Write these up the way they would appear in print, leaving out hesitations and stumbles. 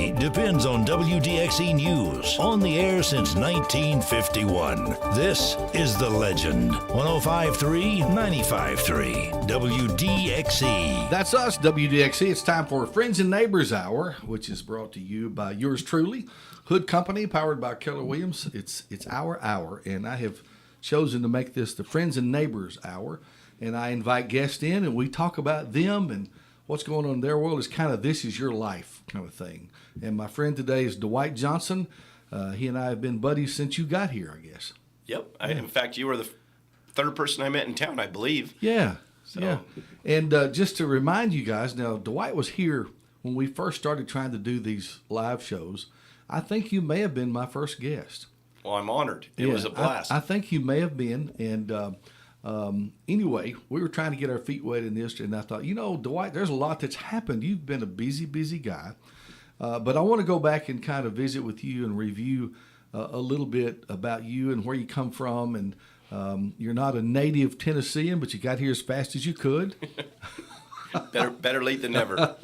City depends on WDXE News, on the air since 1951. This is The Legend. 105.3, 95.3, WDXE. That's us, WDXE. It's time for Friends and Neighbors Hour, which is brought to you by yours truly, Hood Company, powered by Keller Williams. It's our hour, and I have chosen to make this the Friends and Neighbors Hour. And I invite guests in, and we talk about them and what's going on in their world. Is kind of this is your life kind of thing. And my friend today is Dwight Johnson. He and I have been buddies since you got here, I guess. Yep. In fact, you were the third person I met in town, I believe. Yeah. So. Yeah. And just to remind you guys, now, Dwight was here when we first started trying to do these live shows. I think you may have been my first guest. Well, I'm honored. It was a blast. I think you may have been. And anyway, we were trying to get our feet wet in this, and I thought, Dwight, there's a lot that's happened. You've been a busy guy. But I want to go back and kind of visit with you and review a little bit about you and where you come from. And you're not a native Tennessean, but you got here as fast as you could. better late than never.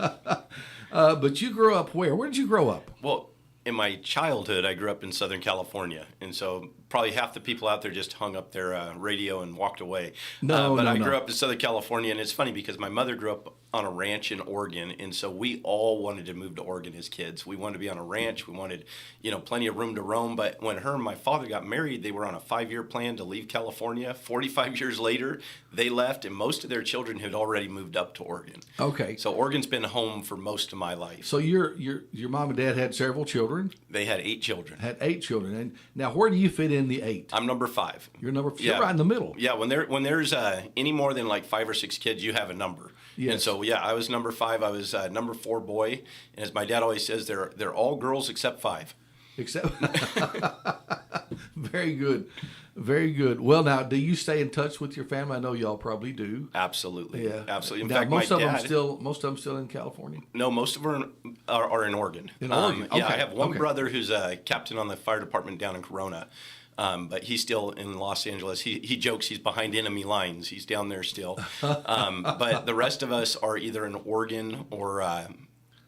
But you grew up where? Where did you grow up? Well, in my childhood, I grew up in Southern California, and so probably half the people out there just hung up their radio and walked away. But I grew up in Southern California, and it's funny because my mother grew up on a ranch in Oregon, and so we all wanted to move to Oregon as kids. We wanted to be on a ranch. We wanted, plenty of room to roam. But when her and my father got married, they were on a 5-year plan to leave California. 45 years later, they left, and most of their children had already moved up to Oregon. Okay. So Oregon's been home for most of my life. So your mom and dad had several children? They had 8 children. Had 8 children. And now, where do you fit in the 8? I'm number 5. You're right in the middle. Yeah, when there's any more than like 5 or 6 kids, you have a number. Yes. And so, I was number 5. I was number 4 boy. And as my dad always says, they're all girls except 5. Except, very good. Very good. Well, now, do you stay in touch with your family? I know y'all probably do. Absolutely. Yeah. Absolutely. In now, fact, most my of dad, them still in California? No, most of them are in Oregon. In Oregon? Okay. Yeah, I have one brother who's a captain on the fire department down in Corona. But he's still in Los Angeles. He jokes he's behind enemy lines. He's down there still. But the rest of us are either in Oregon or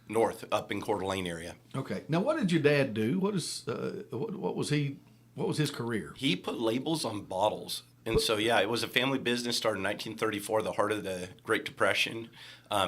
north, up in Coeur d'Alene area. Okay. Now, what did your dad do? What was his career? He put labels on bottles. And so, it was a family business, started in 1934, the heart of the Great Depression.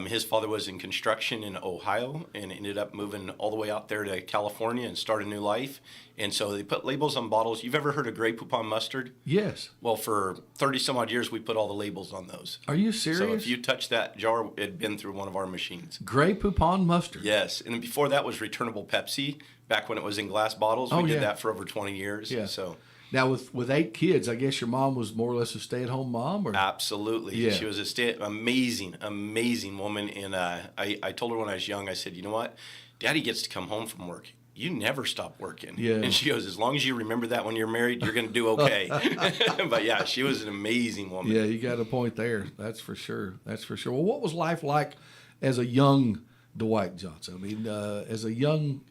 His father was in construction in Ohio and ended up moving all the way out there to California and start a new life. And so they put labels on bottles. You've ever heard of Grey Poupon mustard? Yes. Well, for 30-some-odd years, we put all the labels on those. Are you serious? So if you touch that jar, it had been through one of our machines. Grey Poupon mustard? Yes. And before that was returnable Pepsi, back when it was in glass bottles. We did that for over 20 years. Yeah. So. Now, with 8 kids, I guess your mom was more or less a stay-at-home mom? Or? Absolutely. Yeah. She was amazing woman. And I told her when I was young, I said, you know what? Daddy gets to come home from work. You never stop working. Yeah. And she goes, as long as you remember that when you're married, you're going to do okay. But, she was an amazing woman. Yeah, you got a point there. That's for sure. Well, what was life like as a young Dwight Johnson? I mean,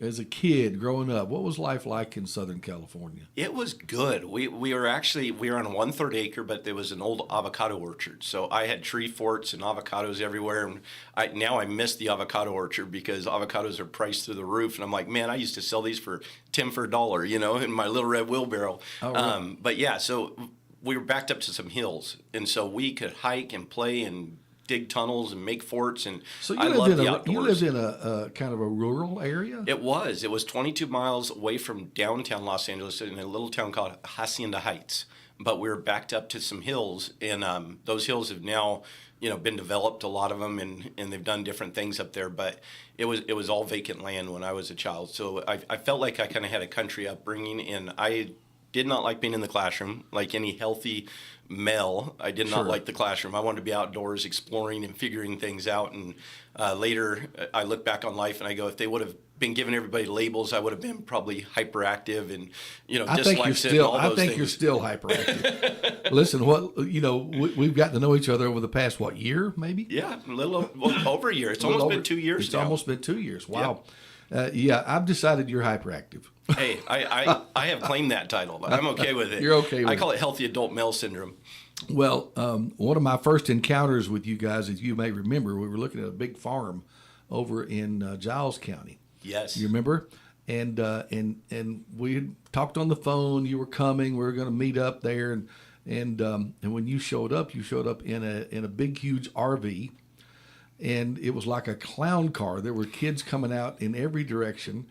as a kid growing up, what was life like in Southern California? It was good. We were on a 1/3 acre, but there was an old avocado orchard. So I had tree forts and avocados everywhere. And now I miss the avocado orchard because avocados are priced through the roof. And I'm like, man, I used to sell these for 10 for $1, in my little red wheelbarrow. Oh, really? But so we were backed up to some hills, and so we could hike and play and dig tunnels and make forts, and so I love the outdoors. You lived in a kind of a rural area? It was 22 miles away from downtown Los Angeles in a little town called Hacienda Heights. But we were backed up to some hills, and those hills have now, been developed, a lot of them, and they've done different things up there. But it was all vacant land when I was a child. So I felt like I kind of had a country upbringing, and I did not like being in the classroom. Like any healthy male, I did not like the classroom. I wanted to be outdoors exploring and figuring things out. And later, I look back on life and I go, if they would have been giving everybody labels, I would have been probably hyperactive and, dyslexic and all those things. I think you're still hyperactive. Listen, we've gotten to know each other over the past, year maybe? Yeah, a little over a year. It's almost been 2 years now. It's almost been 2 years. Wow. Yep. I've decided you're hyperactive. Hey, I have claimed that title. I'm okay with it. You're okay with it. I call it healthy adult male syndrome. Well, one of my first encounters with you guys, as you may remember, we were looking at a big farm over in Giles County. Yes. You remember? And we had talked on the phone. You were coming. We were going to meet up there, and when you showed up in a big, huge RV, and it was like a clown car. There were kids coming out in every direction.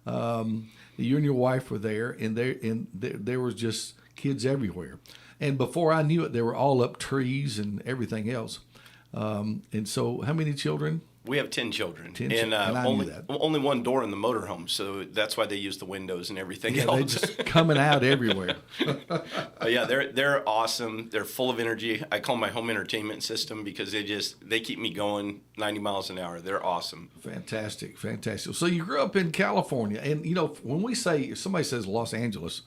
You and your wife were there, and there was just kids everywhere. And before I knew it, they were all up trees and everything else. And so, how many children? We have 10 children, 10 and and I knew that. only one door in the motorhome, so that's why they use the windows and everything Yeah, else. they just coming out everywhere. Yeah, they're awesome. They're full of energy. I call my home entertainment system because they keep me going 90 miles an hour. They're awesome. Fantastic. So you grew up in California, and when if somebody says Los Angeles,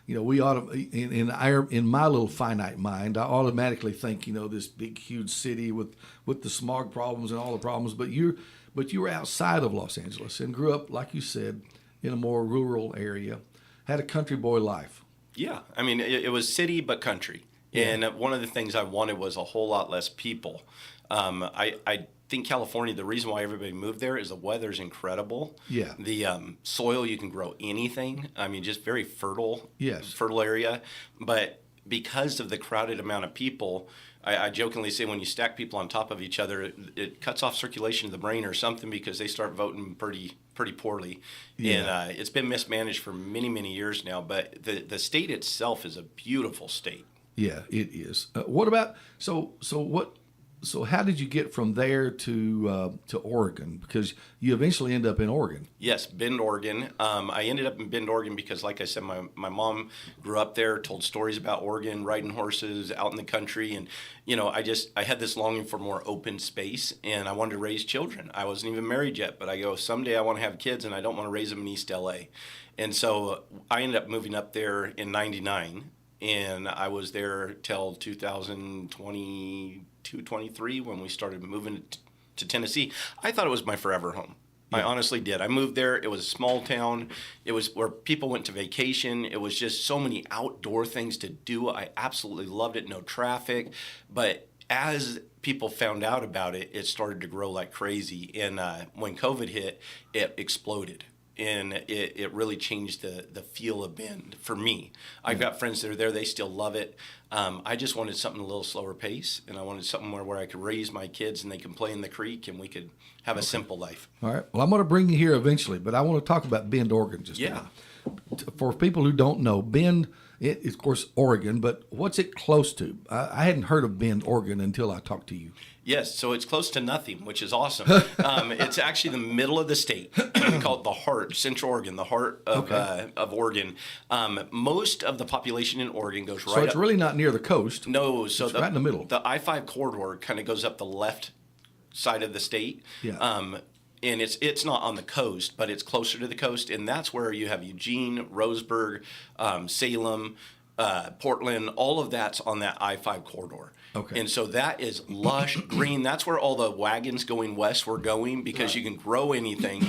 we ought to in my little finite mind, I automatically think this big huge city with the smog problems and all the problems. But you were outside of Los Angeles and grew up, like you said, in a more rural area, had a country boy life. Yeah, I mean it was city but country, and one of the things I wanted was a whole lot less people. I think California, the reason why everybody moved there is the weather's incredible. Yeah. The soil, you can grow anything. I mean, just very fertile. Yes. Fertile area. But because of the crowded amount of people, I jokingly say when you stack people on top of each other, it cuts off circulation of the brain or something because they start voting pretty poorly. Yeah. And it's been mismanaged for many, many years now. But the state itself is a beautiful state. Yeah, it is. What about So how did you get from there to Oregon? Because you eventually end up in Oregon. Yes, Bend, Oregon. I ended up in Bend, Oregon because, like I said, my mom grew up there, told stories about Oregon, riding horses out in the country. And, I had this longing for more open space, and I wanted to raise children. I wasn't even married yet, but I go, someday I want to have kids, and I don't want to raise them in East L.A. And so I ended up moving up there in 99, and I was there till 2022, 23 when we started moving to Tennessee. I thought it was my forever home. Yeah. I honestly did. I moved there. It was a small town. It was where people went to vacation. It was just so many outdoor things to do. I absolutely loved it. No traffic. But as people found out about it, it started to grow like crazy. And when COVID hit, it exploded. And it really changed the feel of Bend for me. I've got friends that are there. They still love it. I just wanted something a little slower pace, and I wanted something where I could raise my kids and they can play in the creek and we could have a simple life. All right. Well, I'm going to bring you here eventually, but I want to talk about Bend, Oregon just now. For people who don't know, Bend, it is, of course, Oregon, but what's it close to? I hadn't heard of Bend, Oregon until I talked to you. Yes, so it's close to nothing, which is awesome. It's actually the middle of the state. We call it the heart, Central Oregon, the heart of Oregon. Most of the population in Oregon goes right up. So it's really not near the coast. No, so it's right in the middle. The I-5 corridor kind of goes up the left side of the state. Yeah. And it's not on the coast, but it's closer to the coast, and that's where you have Eugene, Roseburg, Salem, Portland. All of that's on that I-5 corridor. Okay. And so that is lush green. That's where all the wagons going west were going because you can grow anything.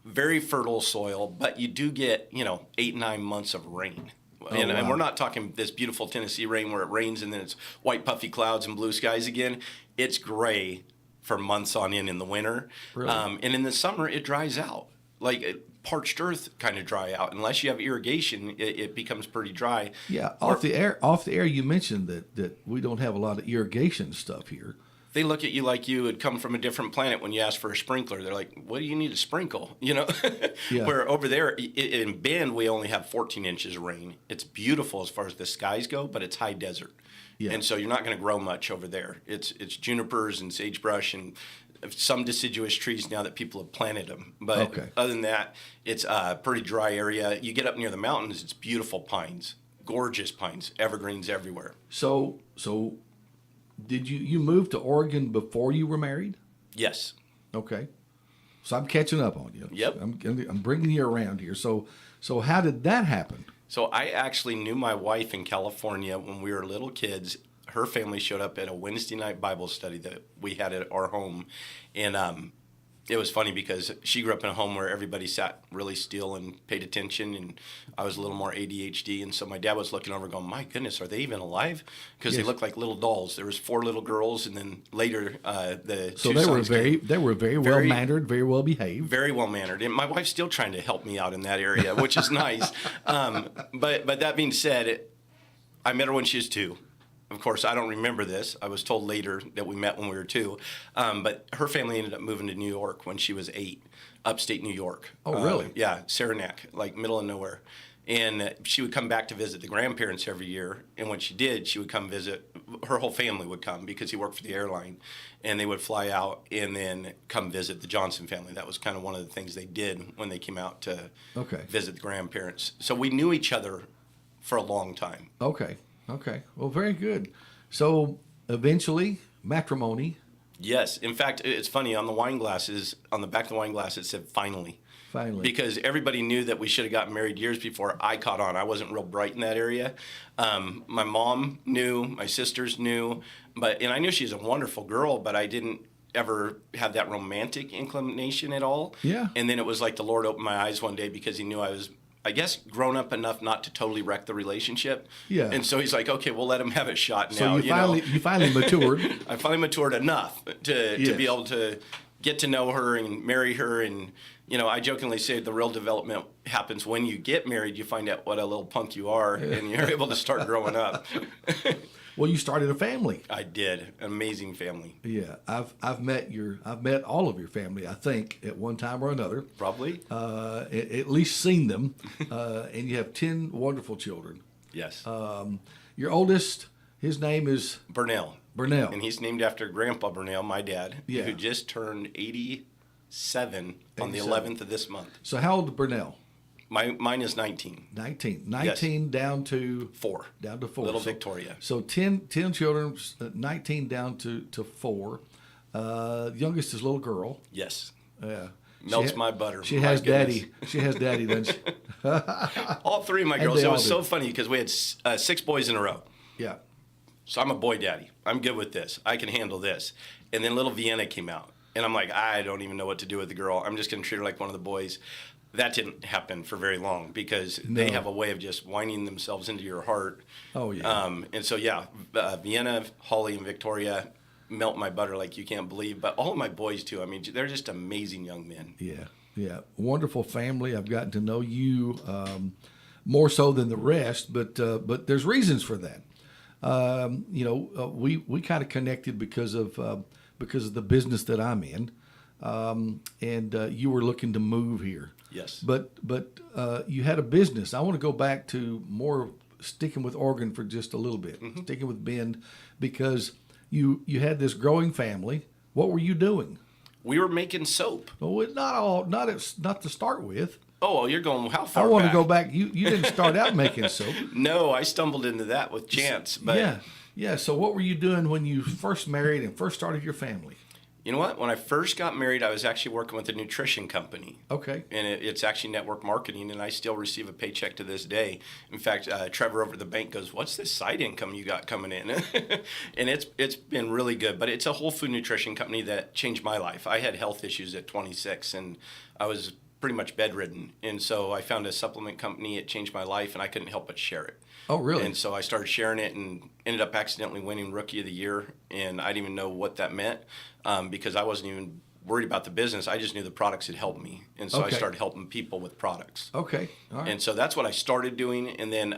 Very fertile soil, but you do get 8-9 months of rain. And we're not talking this beautiful Tennessee rain where it rains and then it's white puffy clouds and blue skies again. It's gray for months on in the winter. Really? And in the summer, it dries out. Like parched earth kind of dry out. Unless you have irrigation, it becomes pretty dry. Yeah, off the air, you mentioned that we don't have a lot of irrigation stuff here. They look at you like you had come from a different planet when you ask for a sprinkler. They're like, what do you need to sprinkle? Yeah. Where over there in Bend, we only have 14 inches of rain. It's beautiful as far as the skies go, but it's high desert. Yeah. And so you're not going to grow much over there. It's junipers and sagebrush and some deciduous trees now that people have planted them. But other than that, it's a pretty dry area. You get up near the mountains, it's beautiful pines, gorgeous pines, evergreens everywhere. So did you move to Oregon before you were married? Yes. Okay. So I'm catching up on you. Yep. I'm bringing you around here. So how did that happen? So I actually knew my wife in California when we were little kids. Her family showed up at a Wednesday night Bible study that we had at our home. And it was funny because she grew up in a home where everybody sat really still and paid attention, and I was a little more ADHD, and so my dad was looking over going, my goodness, are they even alive? Because they looked like little dolls. There was 4 little girls, and then later the So two sons they were very well mannered, very well behaved. very well mannered, and my wife's still trying to help me out in that area, which is nice. But that being said, I met her when she was 2. Of course, I don't remember this. I was told later that we met when we were 2. But her family ended up moving to New York when she was 8, upstate New York. Oh, really? Yeah, Saranac, like middle of nowhere. And she would come back to visit the grandparents every year. And when she did, she would come visit. Her whole family would come because he worked for the airline. And they would fly out and then come visit the Johnson family. That was kind of one of the things they did when they came out to visit the grandparents. So we knew each other for a long time. Okay. Well, very good. So eventually, matrimony. Yes. In fact, it's funny. On the wine glasses, on the back of the wine glass, it said finally. Finally. Because everybody knew that we should have gotten married years before I caught on. I wasn't real bright in that area. My mom knew, my sisters knew, and I knew she was a wonderful girl, but I didn't ever have that romantic inclination at all. Yeah. And then it was like the Lord opened my eyes one day because he knew I was, I guess, grown up enough not to totally wreck the relationship. Yeah. And so he's like, okay, we'll let him have a shot now. So you finally matured. I finally matured enough to be able to get to know her and marry her. And, I jokingly say the real development happens when you get married. You find out what a little punk you are, and you're able to start growing up. Well, you started a family. I did. Amazing family. Yeah, I've met all of your family, I think, at one time or another. Probably. At least seen them, and you have 10 wonderful children. Yes. Your oldest, his name is Burnell. And he's named after Grandpa Burnell, my dad, who just turned 87 on the 11th of this month. So how old is Burnell? Mine is 19. 19 yes. Down to 4. Down to 4. Little Victoria. So 10 children, 19 down to 4. Youngest is little girl. Yes. Yeah. Melts my butter. She has daddy. She has daddy, doesn't she? All 3 of my girls. It was so funny because we had 6 boys in a row. Yeah. So I'm a boy daddy. I'm good with this. I can handle this. And then little Vienna came out. And I'm like, I don't even know what to do with the girl. I'm just going to treat her like one of the boys. That didn't happen for very long because they have a way of just whining themselves into your heart. Oh, yeah. And so, Vienna, Holly, and Victoria melt my butter like you can't believe. But all of my boys, too. I mean, they're just amazing young men. Yeah. Wonderful family. I've gotten to know you more so than the rest, but there's reasons for that. We kind of connected because of the business that I'm in, and you were looking to move here. Yes. But you had a business. I want to go back to more sticking with Oregon for just a little bit, sticking with Bend, because you had this growing family. What were you doing? We were making soap. Oh, not to start with. Oh, well, you're going how far I want back? to go back. You didn't start out making soap. No, I stumbled into that with chance. But yeah. So what were you doing when you first married and first started your family? You know what? When I first got married, I was actually working with a nutrition company. Okay. And it's actually network marketing, and I still receive a paycheck to this day. In fact, Trevor over at the bank goes, "What's this side income you got coming in?" And it's been really good. But it's a whole food nutrition company that changed my life. I had health issues at 26, and I was pretty much bedridden. And so I found a supplement company. It changed my life, and I couldn't help but share it. Oh, really? And so I started sharing it and ended up accidentally winning Rookie of the Year. And I didn't even know what that meant because I wasn't even worried about the business. I just knew the products had helped me. And so I started helping people with products. Okay. All right. And so that's what I started doing. And then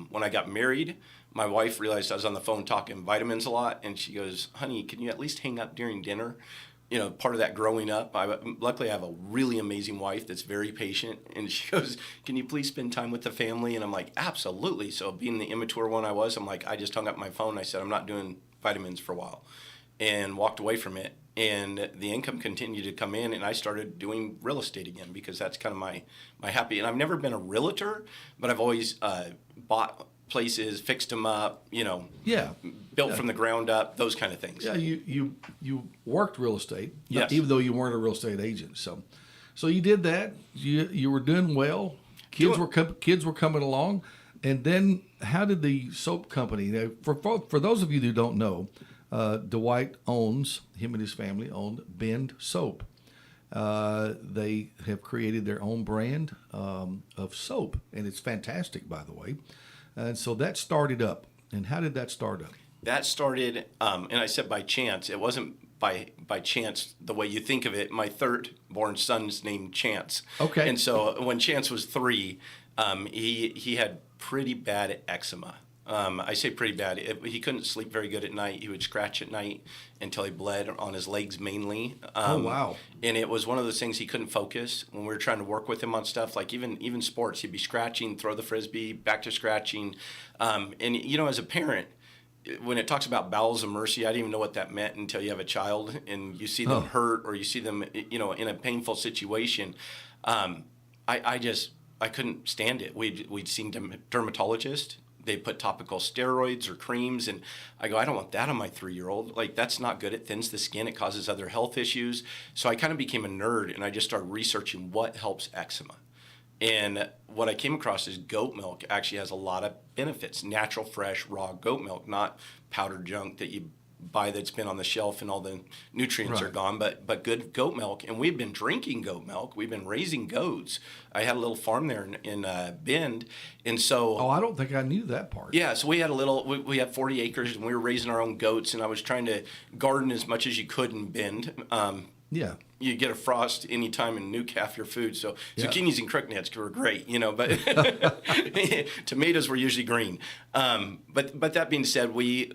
when I got married, my wife realized I was on the phone talking vitamins a lot. And she goes, "Honey, can you at least hang up during dinner?" Part of that growing up, luckily I have a really amazing wife that's very patient. And she goes, "Can you please spend time with the family?" And I'm like, "Absolutely." So being the immature one I was, I'm like, I just hung up my phone. I said, "I'm not doing vitamins for a while," and walked away from it. And the income continued to come in, and I started doing real estate again because that's kind of my happy. And I've never been a realtor, but I've always bought places, fixed them up, built from the ground up, those kind of things. Yeah, you worked real estate, yes, even though you weren't a real estate agent. So you did that. You were doing well. Kids were coming along, and then how did the soap company? Now, for those of you who don't know, Dwight him and his family owned Bend Soap, They have created their own brand of soap, and it's fantastic, by the way. And so that started up. And how did that start up? That started, and I said by chance. It wasn't by chance the way you think of it. My third born son's named Chance. Okay. And so when Chance was 3, he had pretty bad eczema. I say pretty bad. He couldn't sleep very good at night. He would scratch at night until he bled on his legs mainly. Oh, wow. And it was one of those things he couldn't focus when we were trying to work with him on stuff. Like even sports, he'd be scratching, throw the Frisbee, back to scratching. And, as a parent, when it talks about bowels of mercy, I didn't even know what that meant until you have a child and you see them hurt or you see them, in a painful situation. I couldn't stand it. We'd seen dermatologists. They put topical steroids or creams, and I go, I don't want that on my 3-year-old. Like, that's not good. It thins the skin. It causes other health issues. So I kind of became a nerd, and I just started researching what helps eczema. And what I came across is goat milk actually has a lot of benefits. Natural, fresh, raw goat milk, not powdered junk that you buy that's been on the shelf and all the nutrients are gone, but good goat milk. And we've been drinking goat milk. We've been raising goats. I had a little farm there in Bend, and so. Oh, I don't think I knew that part. Yeah, so we had we had 40 acres, and we were raising our own goats, and I was trying to garden as much as you could in Bend. Yeah. You get a frost anytime and nuke half your food. So zucchinis and crooknets were great, but tomatoes were usually green. But that being said, we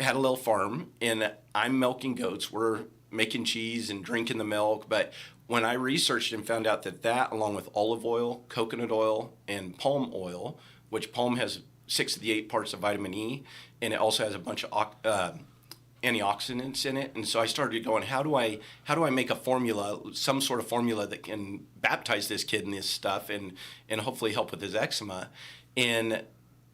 had a little farm, and I'm milking goats. We're making cheese and drinking the milk. But when I researched and found out that along with olive oil, coconut oil, and palm oil, which palm has 6 of the 8 parts of vitamin E, and it also has a bunch of antioxidants in it. And so I started going, how do I make a formula, some sort of formula that can baptize this kid in this stuff and hopefully help with his eczema. And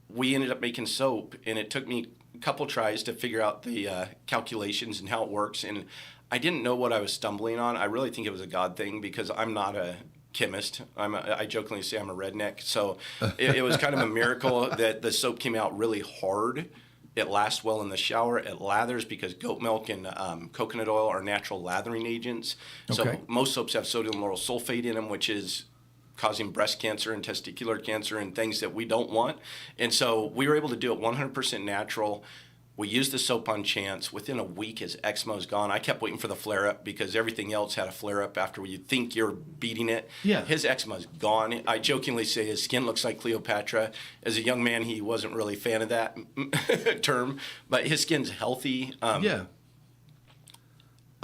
we ended up making soap, and it took me a couple tries to figure out the calculations and how it works. And I didn't know what I was stumbling on. I really think it was a God thing because I'm not a chemist. I jokingly say I'm a redneck. So it was kind of a miracle that the soap came out really hard. It lasts well in the shower. It lathers because goat milk and coconut oil are natural lathering agents. Okay. So most soaps have sodium lauryl sulfate in them, which is causing breast cancer and testicular cancer and things that we don't want. And so we were able to do it 100% natural. We used the soap on Chance. Within a week, his eczema was gone. I kept waiting for the flare-up because everything else had a flare-up after you think you're beating it. Yeah. His eczema is gone. I jokingly say his skin looks like Cleopatra. As a young man, he wasn't really a fan of that term, but his skin's healthy. Of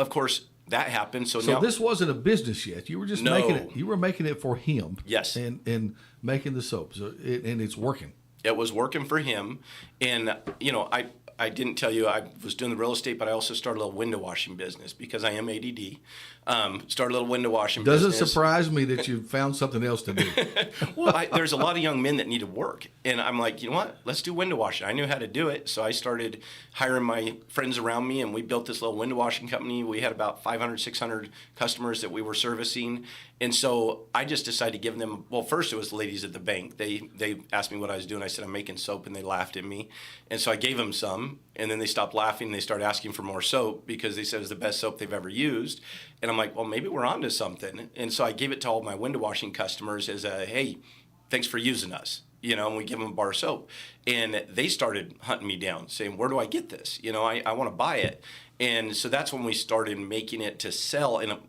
course, that happened. So now, this wasn't a business yet. You were just making it. You were making it for him. Yes. And making the soap. So and it's working. It was working for him. And, I didn't tell you I was doing the real estate, but I also started a little window washing business because I am ADD. Started a little window washing business. Doesn't surprise me that you found something else to do. Well, there's a lot of young men that need to work. And I'm like, you know what? Let's do window washing. I knew how to do it. So I started hiring my friends around me, and we built this little window washing company. We had about 500, 600 customers that we were servicing. And so I just decided to give them, well, first it was the ladies at the bank. They asked me what I was doing. I said, I'm making soap, and they laughed at me. And so I gave them some, and then they stopped laughing. And they started asking for more soap because they said it was the best soap they've ever used. And I'm like, well, maybe we're onto something. And so I gave it to all my window washing customers as a, hey, thanks for using us. And we give them a bar of soap. And they started hunting me down, saying, where do I get this? I want to buy it. And so that's when we started making it to sell. And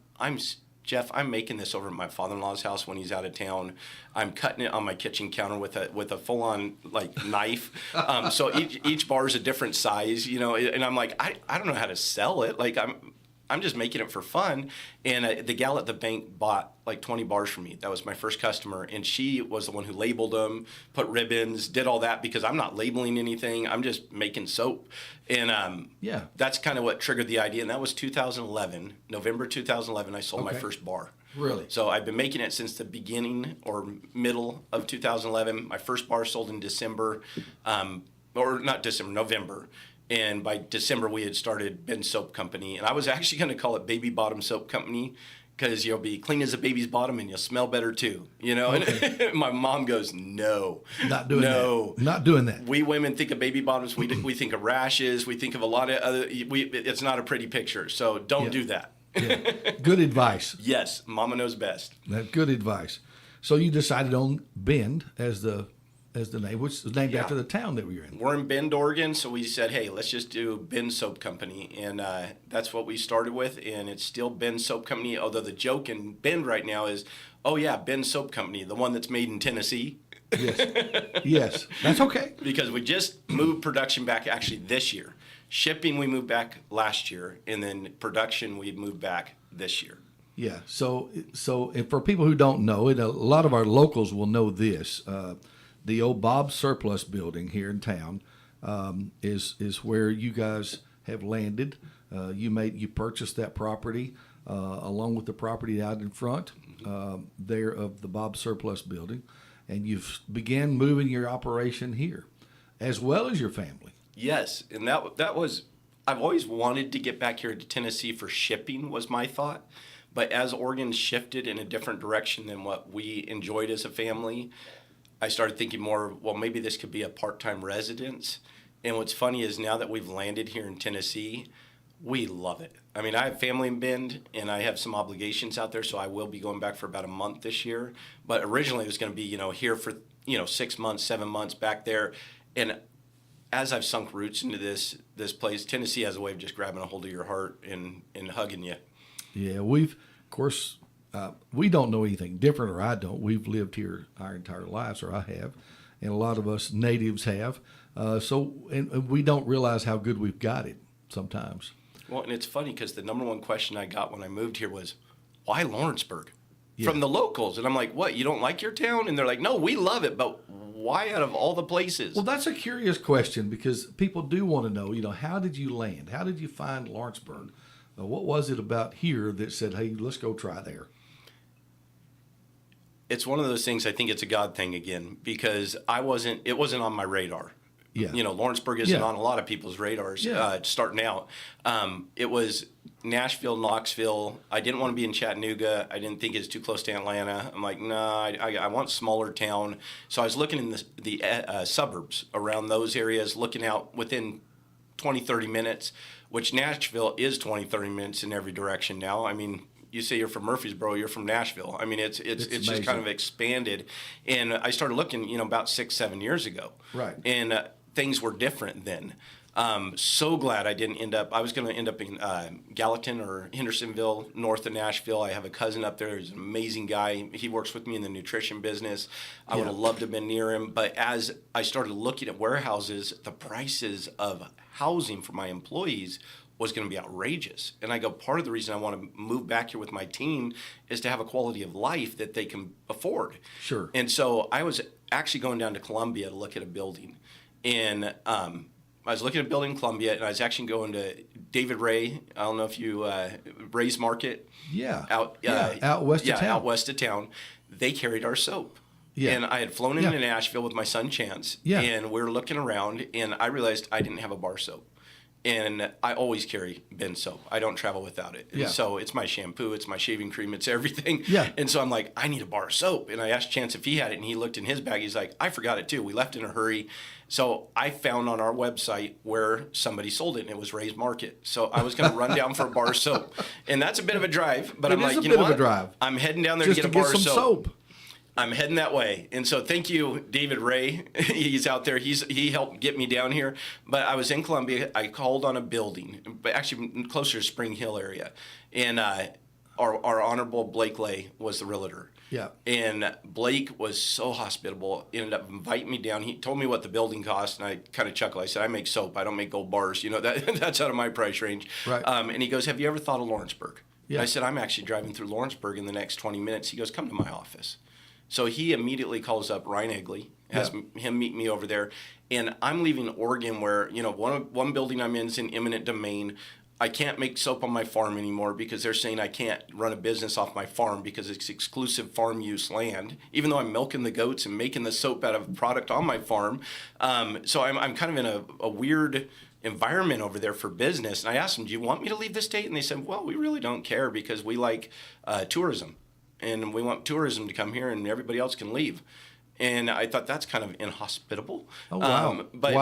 Jeff, I'm making this over at my father-in-law's house when he's out of town. I'm cutting it on my kitchen counter with a full-on knife. So each bar is a different size, and I'm like, I don't know how to sell it. Like I'm just making it for fun. And the gal at the bank bought 20 bars from me. That was my first customer. And she was the one who labeled them, put ribbons, did all that because I'm not labeling anything. I'm just making soap. And that's kind of what triggered the idea. And that was 2011, November 2011, I sold my first bar. Really? So I've been making it since the beginning or middle of 2011. My first bar sold in December, or not December, November. And by December, we had started Ben Soap Company. And I was actually going to call it Baby Bottom Soap Company because you'll be clean as a baby's bottom and you'll smell better too. Okay. And my mom goes, no. Not doing that. Not doing that. We women think of baby bottoms. We think of rashes. We think of a lot of other, it's not a pretty picture. So don't do that. Yeah. Good advice. Yes, Mama knows best. That's good advice. So you decided on Bend as the name, which is named after the town that we were in. We're in Bend, Oregon, so we said, hey, let's just do Bend Soap Company. And that's what we started with, and it's still Bend Soap Company, although the joke in Bend right now is, oh, yeah, Bend Soap Company, the one that's made in Tennessee. Yes, that's okay. Because we just moved production back actually this year. Shipping, we moved back last year, and then production, we moved back this year. Yeah, so and for people who don't know it, a lot of our locals will know this. The old Bob Surplus building here in town is where you guys have landed. You purchased that property along with the property out in front there of the Bob Surplus building, and you've began moving your operation here, as well as your family. Yes, and that was, I've always wanted to get back here to Tennessee for shipping was my thought, but as Oregon shifted in a different direction than what we enjoyed as a family, I started thinking more, well, maybe this could be a part-time residence. And what's funny is now that we've landed here in Tennessee, we love it. I mean, I have family in Bend, and I have some obligations out there, so I will be going back for about a month this year. But originally it was going to be, here for, 6 months, 7 months back there. And as I've sunk roots into this place, Tennessee has a way of just grabbing a hold of your heart and hugging you. Yeah, of course, we don't know anything different, or I don't. We've lived here our entire lives, or I have, and a lot of us natives have. And we don't realize how good we've got it sometimes. Well, and it's funny because the number one question I got when I moved here was, why Lawrenceburg? Yeah. From the locals. And I'm like, what, you don't like your town? And they're like, no, we love it, but why out of all the places? Well, that's a curious question because people do want to know, how did you land? How did you find Lawrenceburg? What was it about here that said, hey, let's go try there? It's one of those things, I think it's a God thing again, because it wasn't on my radar. Yeah. Lawrenceburg isn't on a lot of people's radars starting out. It was Nashville, Knoxville. I didn't want to be in Chattanooga. I didn't think it's too close to Atlanta. I'm like, no, I want smaller town. So I was looking in the suburbs around those areas, looking out within 20, 30 minutes, which Nashville is 20, 30 minutes in every direction now. I mean, you say you're from Murfreesboro, you're from Nashville. I mean, it's just kind of expanded. And I started looking, about 6, 7 years ago. Right. And things were different then. So glad I didn't end up. I was going to end up in Gallatin or Hendersonville, north of Nashville. I have a cousin up there. He's an amazing guy. He works with me in the nutrition business. I would have loved to have been near him. But as I started looking at warehouses, the prices of housing for my employees was going to be outrageous. And I go, part of the reason I want to move back here with my team is to have a quality of life that they can afford. Sure. And so I was actually going down to Columbia to look at a building. And I was looking at a building in Columbia, and I was actually going to David Ray. I don't know if you Ray's Market. Yeah. Out west of town. Out west of town. They carried our soap. Yeah. And I had flown into Nashville with my son Chance. Yeah. And we were looking around, and I realized I didn't have a bar soap. And I always carry Bend soap. I don't travel without it. Yeah. So it's my shampoo, it's my shaving cream, it's everything. Yeah. And so I'm like, I need a bar of soap. And I asked Chance if he had it, and he looked in his bag. He's like, I forgot it too. We left in a hurry. So I found on our website where somebody sold it, and it was Ray's Market. So I was going to run down for a bar of soap. And that's a bit of a drive. But I'm like, you know what? I'm heading down there to get a bar of soap. I'm heading that way. And so thank you, David Ray. He's out there. He helped get me down here. But I was in Columbia. I called on a building, but actually closer to Spring Hill area. And our Honorable Blake Lay was the realtor. Yeah. And Blake was so hospitable, ended up inviting me down. He told me what the building cost, and I kind of chuckled. I said, I make soap. I don't make gold bars. That's out of my price range. Right. And he goes, have you ever thought of Lawrenceburg? Yeah. I said, I'm actually driving through Lawrenceburg in the next 20 minutes. He goes, come to my office. So he immediately calls up Ryan Egley, has him meet me over there. And I'm leaving Oregon where, one building I'm in is in eminent domain. I can't make soap on my farm anymore because they're saying I can't run a business off my farm because it's exclusive farm use land, even though I'm milking the goats and making the soap out of product on my farm. So I'm kind of in a weird environment over there for business. And I asked them, do you want me to leave the state? And they said, well, we really don't care because we like tourism. And we want tourism to come here and everybody else can leave. And I thought that's kind of inhospitable. Oh, wow. But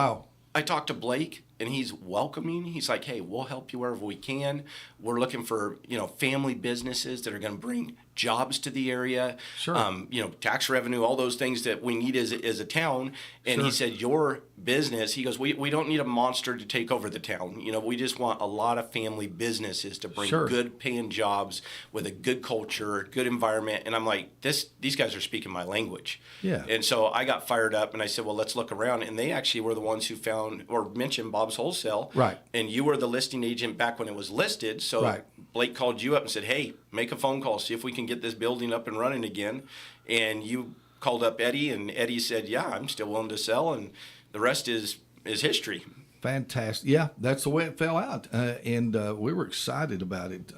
I talked to Blake, and he's welcoming. He's like, hey, we'll help you wherever we can. We're looking for, family businesses that are going to bring jobs to the area, Sure. Tax revenue, all those things that we need as a town. And Sure. he said, your business, he goes, we don't need a monster to take over the town. We just want a lot of family businesses to bring Sure. good paying jobs with a good culture, good environment. And I'm like, these guys are speaking my language. Yeah. And so I got fired up and I said, well, let's look around. And they actually were the ones who found or mentioned Bob's Wholesale. Right. And you were the listing agent back when it was listed. So Right. Blake called you up and said, hey, make a phone call, see if we can get this building up and running again. And you called up Eddie, and Eddie said, yeah, I'm still willing to sell. And the rest is history. Fantastic. Yeah, that's the way it fell out. And we were excited about it.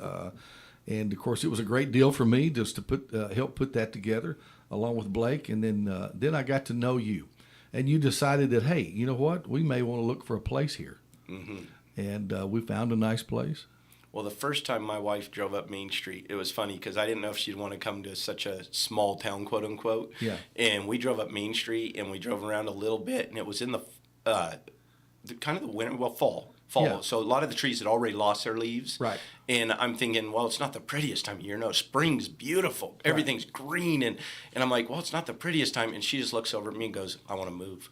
And, of course, it was a great deal for me just to help put that together along with Blake. And then I got to know you. And you decided that, hey, you know what? We may want to look for a place here. Mm-hmm. And we found a nice place. Well, the first time my wife drove up Main Street, it was funny because I didn't know if she'd want to come to such a small town, quote unquote. Yeah. And we drove up Main Street and we drove around a little bit, and it was in the kind of the winter, fall. Yeah. So a lot of the trees had already lost their leaves. Right. And I'm thinking, well, it's not the prettiest time of year. No, spring's beautiful. Everything's green. And I'm like, well, it's not the prettiest time. And she just looks over at me and goes, I want to move.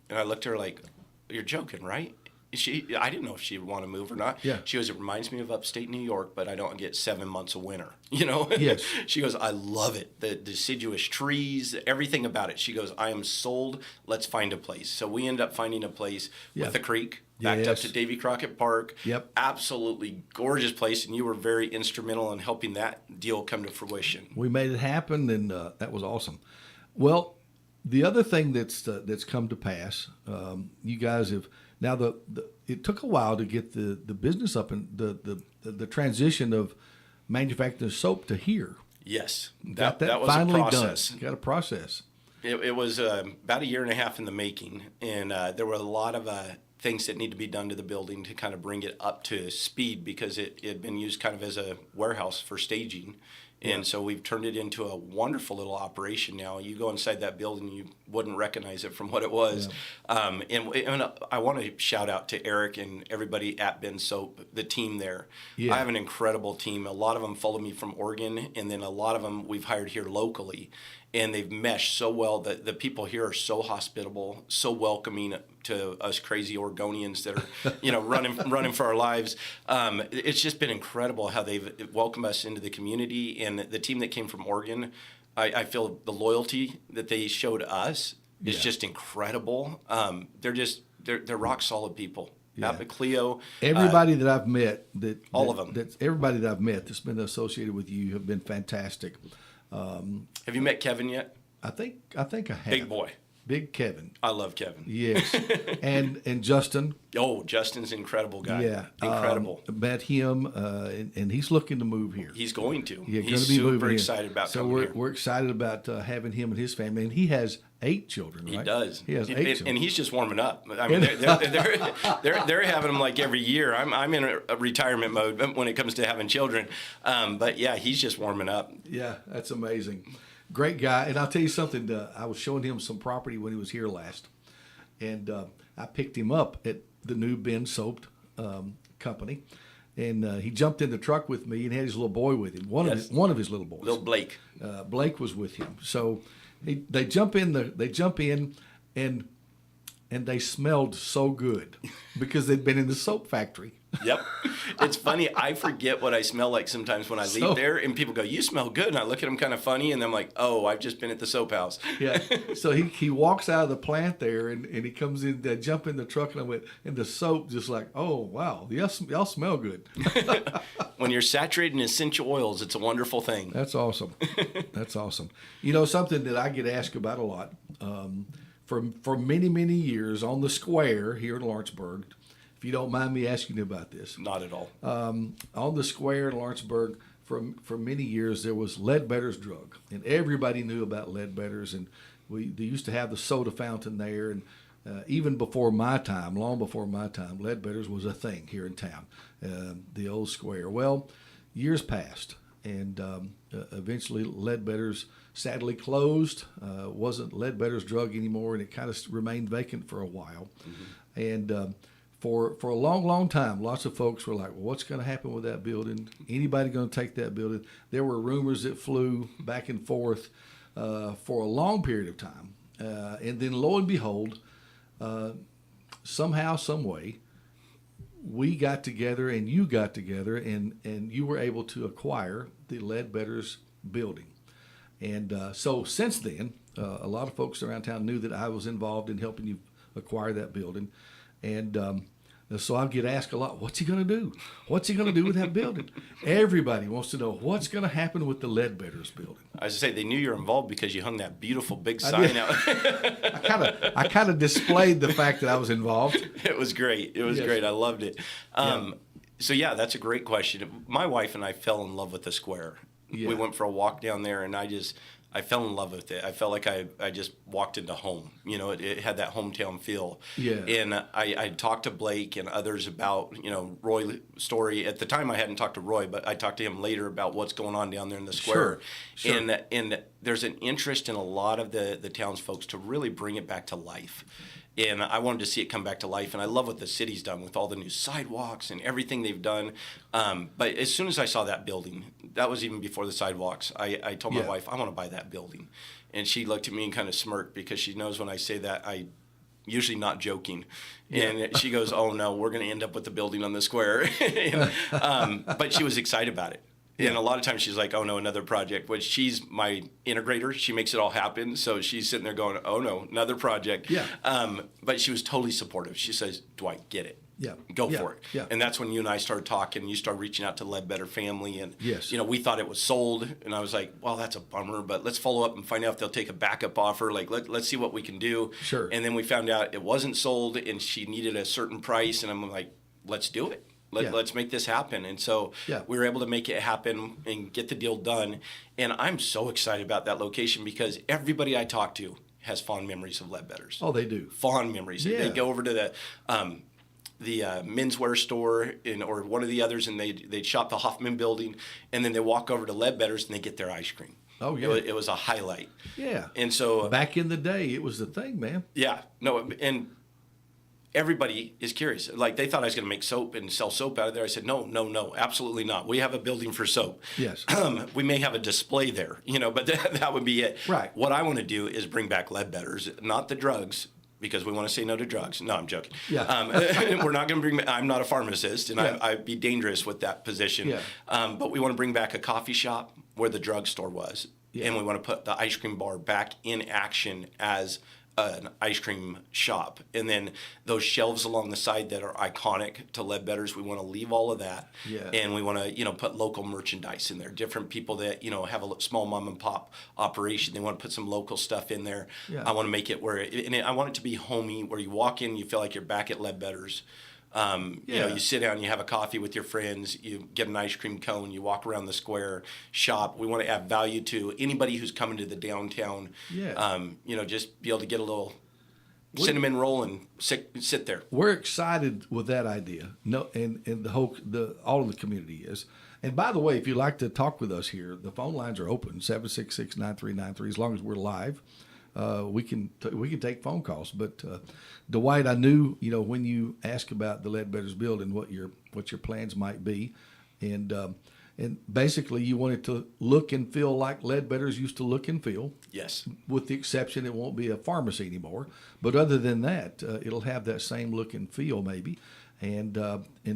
And I looked at her like, you're joking, right? I didn't know if she would want to move or not. Yeah. She goes, it reminds me of upstate New York, but I don't get 7 months of winter, you know? Yes. She goes, I love it. The deciduous trees, everything about it. She goes, I am sold. Let's find a place. So we end up finding a place with a creek, backed up Yes. to Davy Crockett Park. Yep. Absolutely gorgeous place, and you were very instrumental in helping that deal come to fruition. We made it happen, and that was awesome. Well, the other thing that's come to pass, you guys have now it took a while to get the business up and the transition of manufacturing soap to here. Yes, Got that was finally a process. done. Got a process. It was about a year and a half in the making, and there were a lot of things that need to be done to the building to kind of bring it up to speed because it had been used kind of as a warehouse for staging. And so we've turned it into a wonderful little operation now. You go inside that building, you wouldn't recognize it from what it was. Yeah. And I want to shout out to Eric and everybody at Ben Soap, the team there. Yeah. I have an incredible team. A lot of them follow me from Oregon, and then a lot of them we've hired here locally. And they've meshed so well that the people here are so hospitable, so welcoming to us crazy Oregonians that are, running for our lives. It's just been incredible how they've welcomed us into the community. And the team that came from Oregon, I feel the loyalty that they showed us is just incredible. They're rock solid people. Yeah. Out Cleo. Everybody that I've met, all of them. Everybody that I've met that's been associated with you have been fantastic. Have you met Kevin yet? I think I have. Big boy. Big Kevin. I love Kevin. Yes. and Justin. Oh, Justin's an incredible guy. Yeah. Incredible. Met him, and he's looking to move here. He's going to. Yeah, He's going to be moving super here. excited about so coming here. we're excited about having him and his family. And he has 8 children, right? He does. He has 8 children. And he's just warming up. I mean, they're having him like every year. I'm in a retirement mode when it comes to having children. But, yeah, he's just warming up. Yeah, that's amazing. Great guy. And I'll tell you something. I was showing him some property when he was here last. And I picked him up at the new Ben Soap company. And he jumped in the truck with me and had his little boy with him. One of his little boys. Little Blake. Blake was with him. So they jump in and they smelled so good because they'd been in the soap factory. Yep. It's funny. I forget what I smell like sometimes when I leave there, and people go, you smell good. And I look at them kind of funny, and I'm like, oh, I've just been at the soap house. Yeah. So he walks out of the plant there, and he comes in, they jump in the truck, and I went, and the soap just like, oh, wow, y'all smell good. When you're saturated in essential oils, it's a wonderful thing. That's awesome. That's awesome. You know, something that I get asked about a lot, for many, many years on the square here in Lawrenceburg, if you don't mind me asking you about this. Not at all. On the square in Lawrenceburg, for many years, there was Ledbetter's Drug. And everybody knew about Ledbetter's. And they used to have the soda fountain there. And even before my time, long before my time, Ledbetter's was a thing here in town, the old square. Well, years passed. And eventually Ledbetter's sadly closed. Wasn't Ledbetter's Drug anymore. And it kind of remained vacant for a while. Mm-hmm. And for a long time, lots of folks were like, well, what's going to happen with that building? Anybody going to take that building? There were rumors that flew back and forth for a long period of time. And then lo and behold, somehow, some way, we got together and you got together and you were able to acquire the Ledbetter's building. And so since then, a lot of folks around town knew that I was involved in helping you acquire that building. And so I get asked a lot, what's he going to do? What's he going to do with that building? Everybody wants to know what's going to happen with the Ledbetter's building. I was going to say, they knew you were involved because you hung that beautiful big sign out. I kind of displayed the fact that I was involved. It was great. It was great. I loved it. So, yeah, that's a great question. My wife and I fell in love with the square. Yeah. We went for a walk down there, and I fell in love with it. I felt like I just walked into home. You know, it had that hometown feel. Yeah. And I talked to Blake and others about, Roy's story. At the time, I hadn't talked to Roy, but I talked to him later about what's going on down there in the square. Sure. And there's an interest in a lot of the townsfolk to really bring it back to life. And I wanted to see it come back to life. And I love what the city's done with all the new sidewalks and everything they've done. But as soon as I saw that building, that was even before the sidewalks, I told my wife, I want to buy that building. And she looked at me and kind of smirked because she knows when I say that, I usually not joking. And she goes, oh, no, we're going to end up with the building on the square. But she was excited about it. And a lot of times she's like, oh, no, another project, which she's my integrator. She makes it all happen. So she's sitting there going, oh, no, another project. Yeah. But she was totally supportive. She says, Dwight, get it. Yeah. Go for it. Yeah. And that's when you and I started talking. You started reaching out to Ledbetter family. And, yes. We thought it was sold. And I was like, well, that's a bummer. But let's follow up and find out if they'll take a backup offer. Like, let's see what we can do. Sure. And then we found out it wasn't sold and she needed a certain price. And I'm like, let's do it. Let's make this happen. And so we were able to make it happen and get the deal done. And I'm so excited about that location because everybody I talk to has fond memories of Ledbetter's. Oh, they do. Fond memories. Yeah. They go over to the menswear store or one of the others, and they'd shop the Hoffman building, and then they walk over to Ledbetter's and they get their ice cream. Oh, yeah. It was a highlight. Yeah. And so back in the day, it was the thing, man. Yeah. No, and everybody is curious. Like, they thought I was going to make soap and sell soap out of there. I said, no, absolutely not. We have a building for soap. Yes. We may have a display there, but that would be it. Right. What I want to do is bring back Ledbetter's, not the drugs, because we want to say no to drugs. No, I'm joking. Yeah. We're not going to bring. I'm not a pharmacist, and I'd be dangerous with that position. Yeah. But we want to bring back a coffee shop where the drugstore was, and we want to put the ice cream bar back in action as an ice cream shop. And then those shelves along the side that are iconic to Ledbetter's, we want to leave all of that. Yeah. And we want to, put local merchandise in there. Different people that, have a small mom and pop operation, they want to put some local stuff in there. Yeah. I want to make it I want it to be homey, where you walk in, you feel like you're back at Ledbetter's. You sit down, you have a coffee with your friends, you get an ice cream cone, you walk around the square, shop. We want to add value to anybody who's coming to the downtown. Yeah. Just be able to get a little cinnamon roll and sit there. We're excited with that idea. No, and all of the community is. And by the way, if you'd like to talk with us here, the phone lines are open, 766-9393, as long as we're live. We can take phone calls. But Dwight, I knew when you asked about the Ledbetter's building, what your plans might be, and basically you want it to look and feel like Ledbetter's used to look and feel. Yes. With the exception, it won't be a pharmacy anymore. But other than that, it'll have that same look and feel maybe, and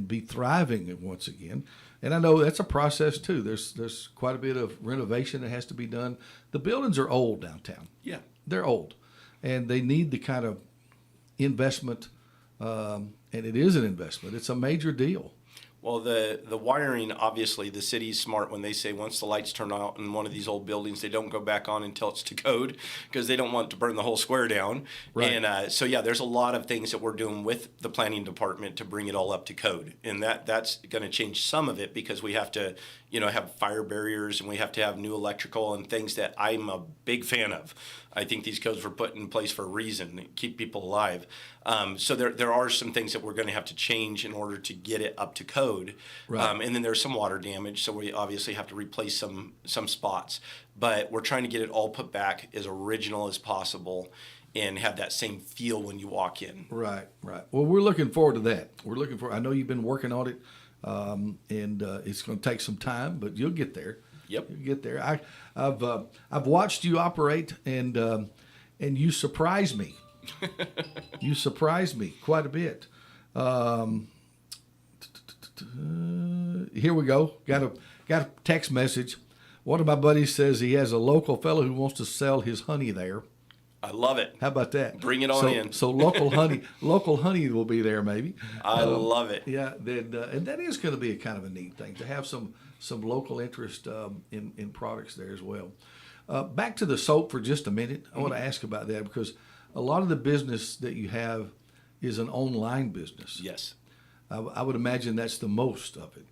be thriving once again. And I know that's a process too. There's quite a bit of renovation that has to be done. The buildings are old downtown. Yeah. They're old, and they need the kind of investment, and it is an investment. It's a major deal. Well, the wiring, obviously, the city's smart when they say once the lights turn out in one of these old buildings, they don't go back on until it's to code, because they don't want to burn the whole square down. Right. And there's a lot of things that we're doing with the planning department to bring it all up to code. And that's going to change some of it, because we have to, have fire barriers, and we have to have new electrical and things that I'm a big fan of. I think these codes were put in place for a reason, to keep people alive. So there are some things that we're going to have to change in order to get it up to code. Right. And then there's some water damage, so we obviously have to replace some spots. But we're trying to get it all put back as original as possible and have that same feel when you walk in. Right. Well, we're looking forward to that. I know you've been working on it, and it's going to take some time, but you'll get there. Yep. You'll get there. I've watched you operate, and you surprise me. You surprise me quite a bit. Here we go. Got a text message. One of my buddies says he has a local fellow who wants to sell his honey there. I love it. How about that? Bring it on in. So local honey will be there maybe. I love it. Yeah, and that is going to be a kind of a neat thing to have some local interest in products there as well. Back to the soap for just a minute. I want to ask about that because a lot of the business that you have is an online business. Yes. I would imagine that's the most of it.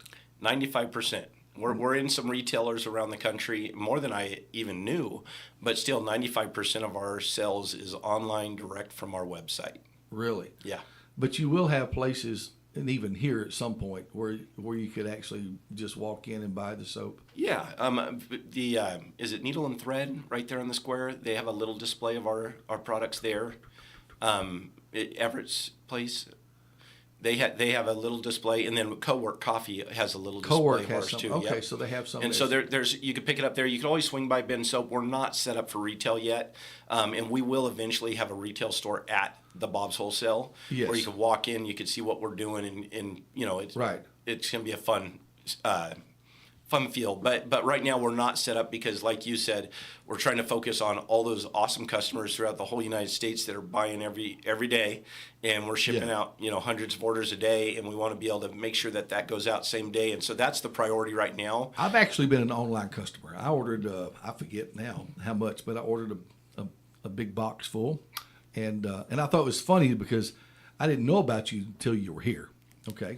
95%. We're in some retailers around the country, more than I even knew, but still 95% of our sales is online direct from our website. Really? Yeah. But you will have places, and even here at some point, where you could actually just walk in and buy the soap. Yeah. Is it Needle and Thread right there in the square? They have a little display of our products there. Everett's place. They have a little display, and then Co-work Coffee has a little display of ours too. Okay, yep. so they have some. And so there's you can pick it up there. You can always swing by Ben Soap. We're not set up for retail yet, and we will eventually have a retail store at the Bob's Wholesale where you can walk in, you can see what we're doing, and it's right. It's gonna be a fun feel. But right now we're not set up because, like you said, we're trying to focus on all those awesome customers throughout the whole United States that are buying every day, and we're shipping out hundreds of orders a day, and we want to be able to make sure that goes out same day, and so that's the priority right now. I've actually been an online customer. I ordered I forget now how much, but I ordered a big box full, and I thought it was funny because I didn't know about you until you were here. Okay.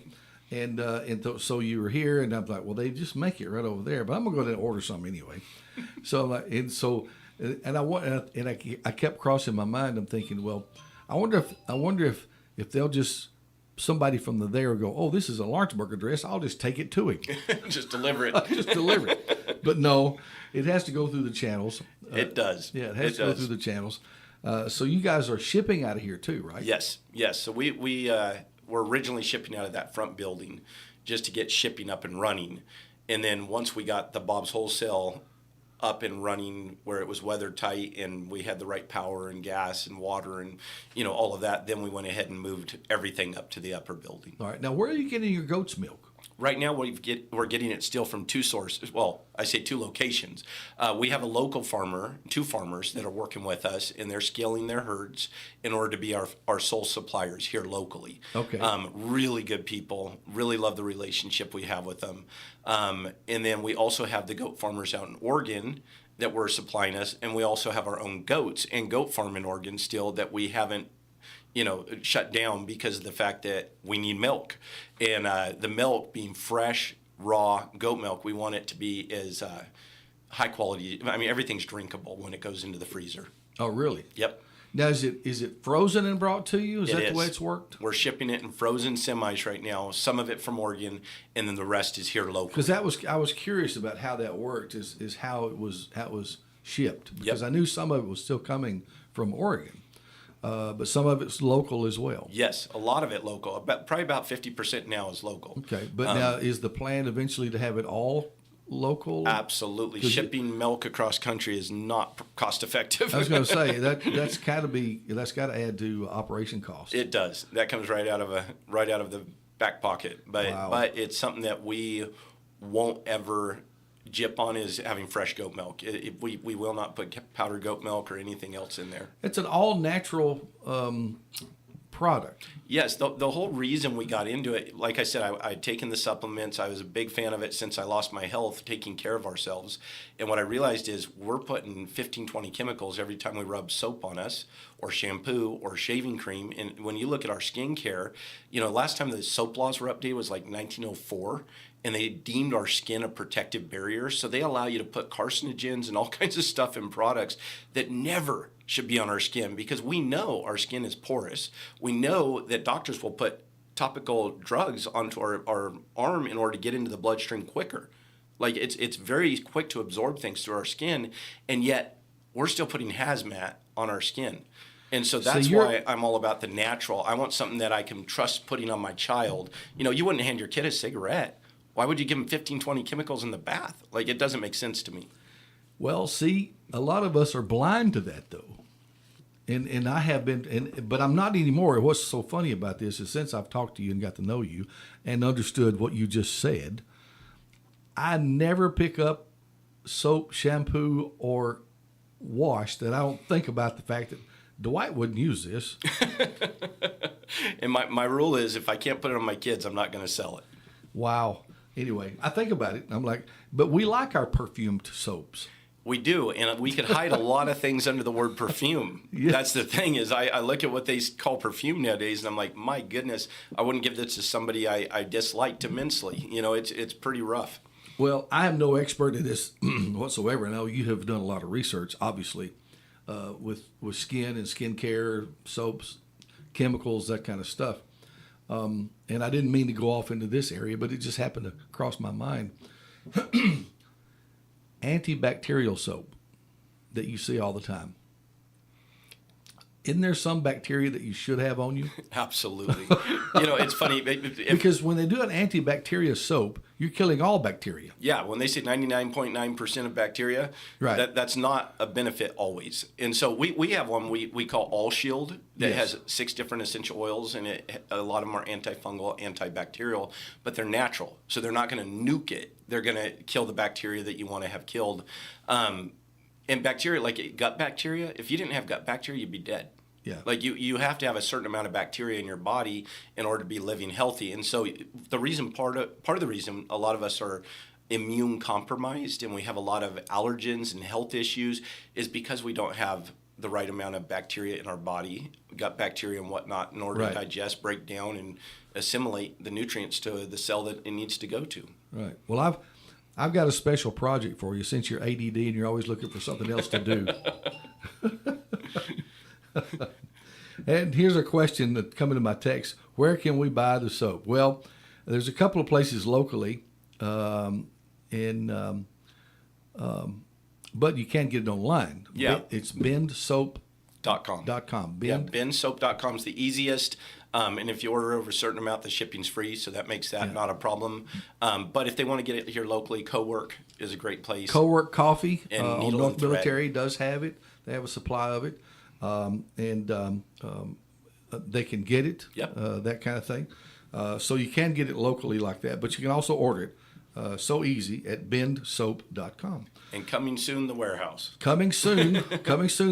So you were here, and I'm like, well, they just make it right over there, but I'm gonna go ahead and order some anyway. I kept crossing my mind. I'm thinking, well, I wonder if they'll just somebody from there will go, oh, this is a Lawrenceburg address. I'll just take it to him. Just deliver it. Just deliver it. But no, it has to go through the channels. It does. Yeah, it has to go through the channels. So you guys are shipping out of here too, right? Yes. So we're originally shipping out of that front building just to get shipping up and running. And then once we got the Bob's Wholesale up and running where it was weather tight and we had the right power and gas and water and all of that, then we went ahead and moved everything up to the upper building. All right. Now, where are you getting your goat's milk? Right now, we're getting it still from two sources. Well, I say two locations. We have a local farmer, two farmers that are working with us, and they're scaling their herds in order to be our sole suppliers here locally. Okay. Really good people. Really love the relationship we have with them. And then we also have the goat farmers out in Oregon that were supplying us, and we also have our own goats and goat farm in Oregon still that we haven't shut down because of the fact that we need milk. And the milk being fresh, raw goat milk, we want it to be as high quality. I mean, everything's drinkable when it goes into the freezer. Oh, really? Yep. Now, is it frozen and brought to you? Is that the way it's worked? We're shipping it in frozen semis right now, some of it from Oregon, and then the rest is here locally. Because I was curious about how that worked, is how it was shipped. Because Yep. I knew some of it was still coming from Oregon. But some of it's local as well. Yes, a lot of it local. Probably about 50% now is local. Okay, but now is the plan eventually to have it all local? Absolutely. Shipping milk across country is not cost effective. I was going to say that's got to add to operation costs. It does. That comes right out of the back pocket. But Wow. but it's something that we won't ever jip on is having fresh goat milk. We will not put powdered goat milk or anything else in there. It's an all natural product. Yes, the whole reason we got into it, like I said, I'd taken the supplements. I was a big fan of it since I lost my health, taking care of ourselves. And what I realized is we're putting 15, 20 chemicals every time we rub soap on us or shampoo or shaving cream. And when you look at our skincare, last time the soap laws were updated was like 1904. and they deemed our skin a protective barrier. So they allow you to put carcinogens and all kinds of stuff in products that never should be on our skin, because we know our skin is porous. We know that doctors will put topical drugs onto our arm in order to get into the bloodstream quicker. Like it's very quick to absorb things through our skin, and yet we're still putting hazmat on our skin. And so that's why I'm all about the natural. I want something that I can trust putting on my child. You know, you wouldn't hand your kid a cigarette. Why would you give them 15, 20 chemicals in the bath? Like, it doesn't make sense to me. Well, see, a lot of us are blind to that, though. And I have been, but I'm not anymore. What's so funny about this is since I've talked to you and got to know you and understood what you just said, I never pick up soap, shampoo, or wash that I don't think about the fact that Dwight wouldn't use this. And my rule is, if I can't put it on my kids, I'm not going to sell it. Wow. Anyway, I think about it, and I'm like, but we like our perfumed soaps. We do, and we could hide a lot of things under the word perfume. Yes. That's the thing is I look at what they call perfume nowadays, and I'm like, my goodness, I wouldn't give this to somebody I disliked immensely. You know, it's pretty rough. Well, I am no expert in this whatsoever. I know you have done a lot of research, obviously, with skin and skincare, soaps, chemicals, that kind of stuff. And I didn't mean to go off into this area, but it just happened to cross my mind. Antibacterial soap that you see all the time. Isn't there some bacteria that you should have on you? Absolutely. You know, it's funny. Because when they do an antibacterial soap, you're killing all bacteria. Yeah, when they say 99.9% of bacteria, right. That's not a benefit always. And so we have one we call All Shield that has 6 different essential oils, and a lot of them are antifungal, antibacterial, but they're natural. So they're not going to nuke it. They're going to kill the bacteria that you want to have killed. And bacteria, like gut bacteria, if you didn't have gut bacteria, you'd be dead. Yeah. Like you have to have a certain amount of bacteria in your body in order to be living healthy. And so the reason, part of the reason a lot of us are immune compromised and we have a lot of allergens and health issues is because we don't have the right amount of bacteria in our body, gut bacteria and whatnot, in order to digest, break down, and assimilate the nutrients to the cell that it needs to go to. Right. Well, I've got a special project for you since you're ADD and you're always looking for something else to do. And here's a question that come into my text. Where can we buy the soap? Well, there's a couple of places locally, but you can get it online. Yeah. It's bendsoap.com. Bendsoap.com is the easiest. And if you order over a certain amount, the shipping's free, so that makes that not a problem. But if they want to get it here locally, Co-work is a great place. Co-work Coffee and on North Military does have it. They have a supply of it. They can get it, that kind of thing. So you can get it locally like that, but you can also order it so easy at bendsoap.com. And coming soon, the warehouse. Coming soon,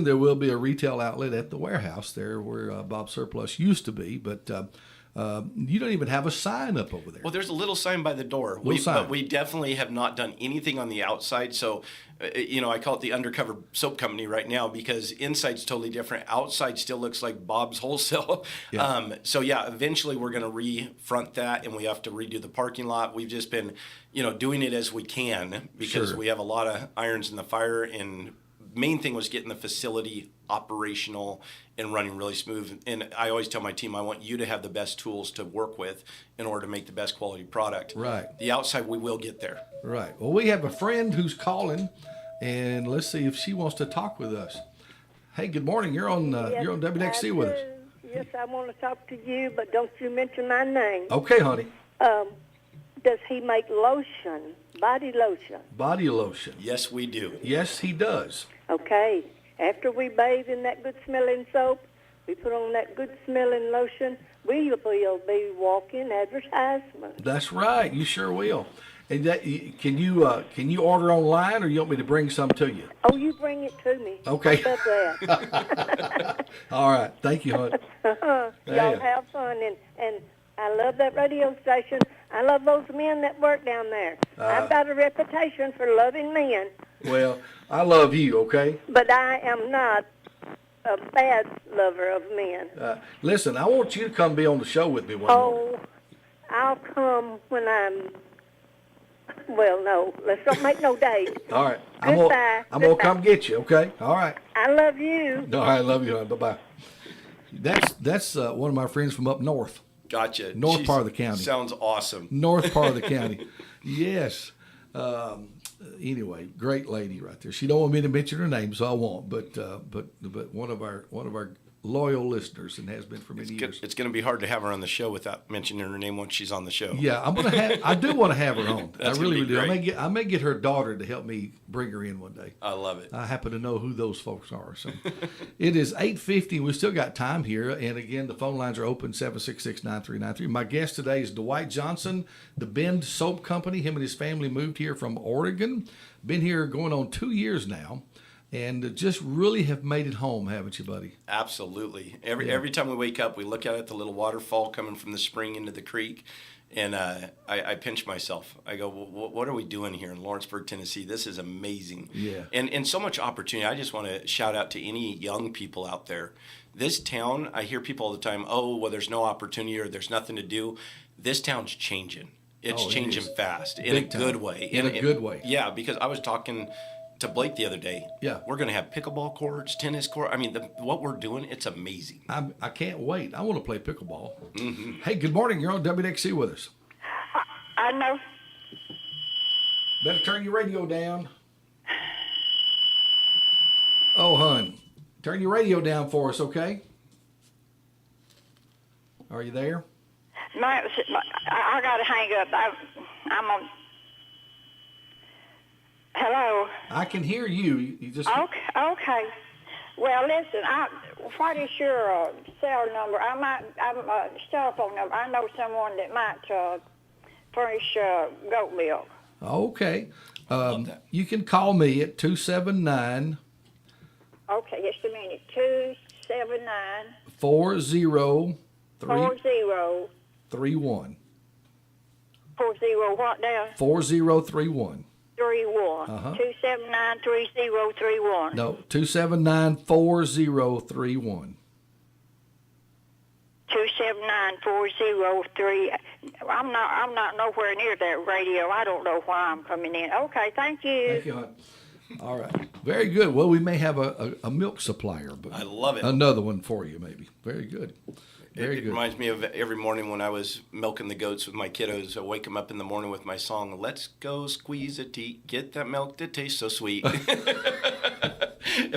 there will be a retail outlet at the warehouse there where Bob Surplus used to be, but you don't even have a sign up over there. Well, there's a little sign by the door. But we definitely have not done anything on the outside. So, I call it the undercover soap company right now because inside's totally different. Outside still looks like Bob's Wholesale. Yeah. Eventually we're going to refront that, and we have to redo the parking lot. We've just been, doing it as we can because we have a lot of irons in the fire, and main thing was getting the facility operational and running really smooth. And I always tell my team, I want you to have the best tools to work with in order to make the best quality product. Right. The outside, we will get there. Right. Well, we have a friend who's calling, and let's see if she wants to talk with us. Hey, good morning. You're on WDXE with us. Yes, I want to talk to you, but don't you mention my name. Okay, honey. Does he make lotion, body lotion? Body lotion. Yes, we do. Yes, he does. Okay. After we bathe in that good-smelling soap, we put on that good-smelling lotion, we will be walking advertisement. That's right. You sure will. And can you order online, or you want me to bring some to you? Oh, you bring it to me. Okay. I love that. All right. Thank you, honey. Y'all have fun, and I love that radio station. I love those men that work down there. I've got a reputation for loving men. Well, I love you, okay? But I am not a bad lover of men. Listen, I want you to come be on the show with me one morning. I'll come when I'm Well, no. Let's don't make no date. All right. Goodbye. I'm gonna come get you. Okay. All right. I love you. All right. Love you, hon. Bye bye. That's one of my friends from up north. Gotcha. North part of the county. Sounds awesome. North part of the county. Yes. Anyway, great lady right there. She don't want me to mention her name, so I won't. But one of our loyal listeners and has been for many years. It's going to be hard to have her on the show without mentioning her name once she's on the show. Yeah, I do want to have her on. I really do. Great. I may get her daughter to help me bring her in one day. I love it. I happen to know who those folks are. So it is 8:50. We still got time here, and again, the phone lines are open 766-9393. My guest today is Dwight Johnson, the Bend Soap Company. Him and his family moved here from Oregon. Been here going on 2 years now. And just really have made it home, haven't you, buddy? Absolutely. Every time we wake up, we look out at the little waterfall coming from the spring into the creek, and I pinch myself. I go, well, what are we doing here in Lawrenceburg, Tennessee? This is amazing. Yeah. And so much opportunity. I just want to shout out to any young people out there. This town, I hear people all the time, oh, well, there's no opportunity or there's nothing to do. This town's changing. It's changing fast in a good way. In a good way. Yeah, because I was talking to Blake the other day. Yeah. We're going to have pickleball courts, tennis court. I mean, what we're doing, it's amazing. I can't wait. I want to play pickleball. Mm-hmm. Hey, good morning. You're on WDXE with us. I know. Better turn your radio down. Oh, hon. Turn your radio down for us, okay? Are you there? I got to hang up. I'm on. Hello. I can hear you. You just Okay. Well, listen. What is your cell number? Cell phone number. I know someone that might furnish goat milk. okay. Love that. You can call me at 279 Okay, just a minute. 279 4031. 40 what now? 4031. 31. 279-3031. No, 279-4031. 279-403. I'm not nowhere near that radio. I don't know why I'm coming in. Okay, thank you. Thank you, hon. All right. Very good. Well, we may have a milk supplier, but I love it. Another one for you, maybe. Very good. Very It good. reminds me of every morning when I was milking the goats with my kiddos. I wake them up in the morning with my song, "Let's go squeeze a teat, get that milk that tastes so sweet." If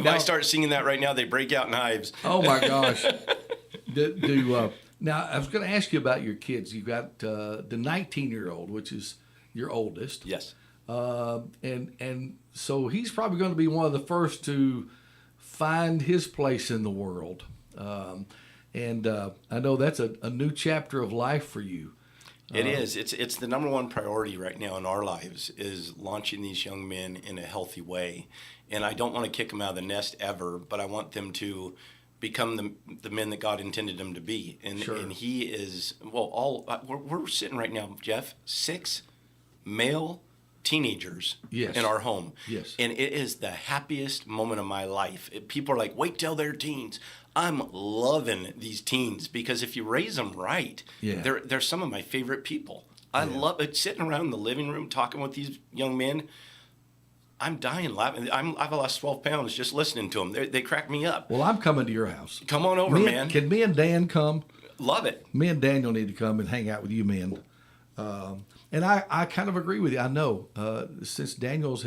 I start singing that right now, they break out in hives. Oh my gosh. Now I was going to ask you about your kids. You got the 19-year-old, which is your oldest. Yes. And so he's probably going to be one of the first to find his place in the world. And I know that's a new chapter of life for you. It is. It's the number one priority right now in our lives is launching these young men in a healthy way. And I don't want to kick them out of the nest ever, but I want them to become the men that God intended them to be. And Sure. and he is, we're sitting right now, Jeff, 6 male teenagers Yes. in our home. Yes. And it is the happiest moment of my life. People are like, wait till they're teens. I'm loving these teens because if you raise them right, Yeah. they're some of my favorite people. I love it. Sitting around in the living room talking with these young men. I'm dying laughing. I've lost 12 pounds just listening to them. They crack me up. Well, I'm coming to your house. Come on over, man. Can me and Dan come? Love it. Me and Daniel need to come and hang out with you men. And I kind of agree with you. I know since Daniel's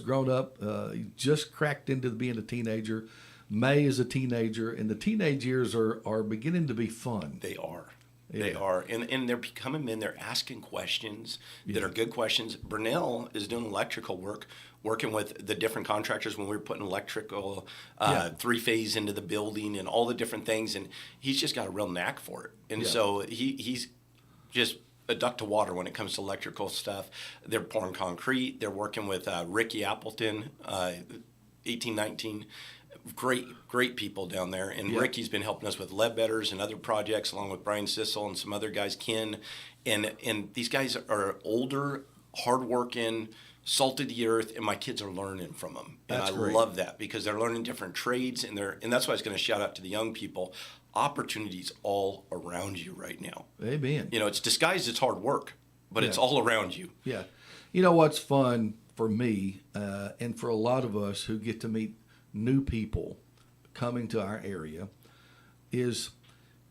grown up, he just cracked into being a teenager. May is a teenager, and the teenage years are beginning to be fun. They are. Yeah. They are. And they're becoming men. They're asking questions that are good questions. Burnell is doing electrical work, working with the different contractors when we were putting electrical three-phase into the building and all the different things. And he's just got a real knack for it. And so he's just a duck to water when it comes to electrical stuff. They're pouring concrete. They're working with Ricky Appleton, 1819. Great people down there. And Ricky's been helping us with Ledbetters and other projects along with Brian Sissel and some other guys, Ken. And these guys are older, hardworking, salted the earth, and my kids are learning from them. And That's I great. love that because they're learning different trades, and that's why I was going to shout out to the young people. Opportunities all around you right now. Amen. You know, it's disguised as hard work, but it's all around you. Yeah. You know what's fun for me and for a lot of us who get to meet new people coming to our area is,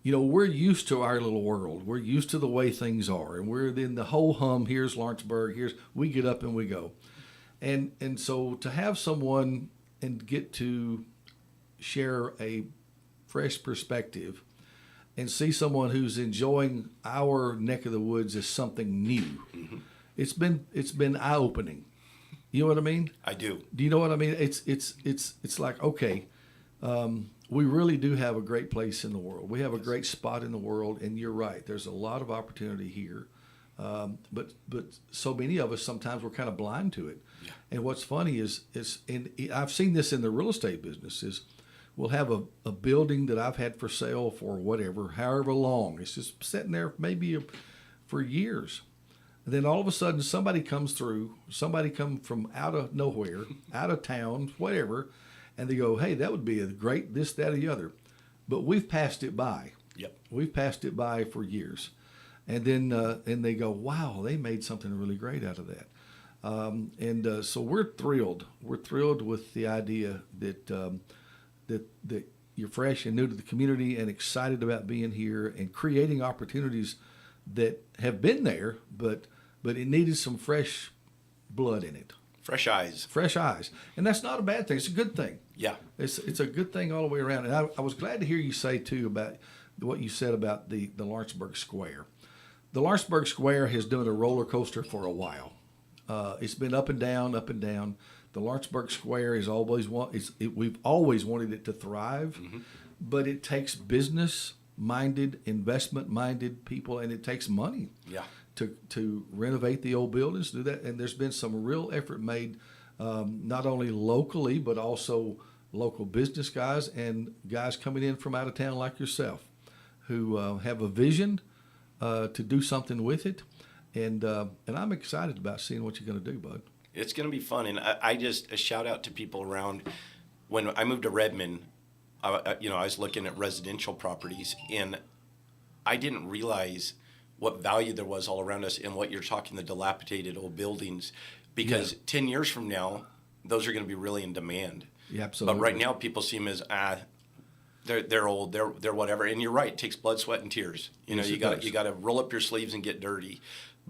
we're used to our little world. We're used to the way things are, and we're in the whole hum. Here's Lawrenceburg. We get up and we go, and so to have someone and get to share a fresh perspective and see someone who's enjoying our neck of the woods as something new. Mm-hmm. It's been eye opening. You know what I mean? I do. Do you know what I mean? It's like, okay, we really do have a great place in the world. We have a great spot in the world, and you're right. There's a lot of opportunity here, but so many of us sometimes we're kind of blind to it. Yeah. And what's funny is and I've seen this in the real estate business is we'll have a building that I've had for sale for however long. It's just sitting there maybe for years. And then all of a sudden somebody come from out of nowhere, out of town, whatever, and they go, hey, that would be a great this, that, or the other. But we've passed it by. Yep. We've passed it by for years. And then and they go, wow, they made something really great out of that. So we're thrilled. We're thrilled with the idea that that you're fresh and new to the community and excited about being here and creating opportunities that have been there, but it needed some fresh blood in it. Fresh eyes. Fresh eyes. And that's not a bad thing. It's a good thing. Yeah. It's a good thing all the way around. And I was glad to hear you say, too, about what you said about the Lawrenceburg Square. The Lawrenceburg Square has done a roller coaster for a while. It's been up and down, up and down. The Lawrenceburg Square is we've always wanted it to thrive, mm-hmm. but it takes business-minded, investment-minded people, and it takes money. Yeah. To renovate the old buildings, do that, and there's been some real effort made, not only locally but also local business guys and guys coming in from out of town like yourself, who have a vision to do something with it, and I'm excited about seeing what you're going to do, bud. It's going to be fun, and I just a shout out to people around. When I moved to Redmond, I was looking at residential properties, and I didn't realize what value there was all around us, and what you're talking, the dilapidated old buildings, because 10 years from now, those are going to be really in demand. Yeah, absolutely. But right now, people see them as they're old, they're whatever. And you're right, it takes blood, sweat, and tears. Yes, you got to roll up your sleeves and get dirty,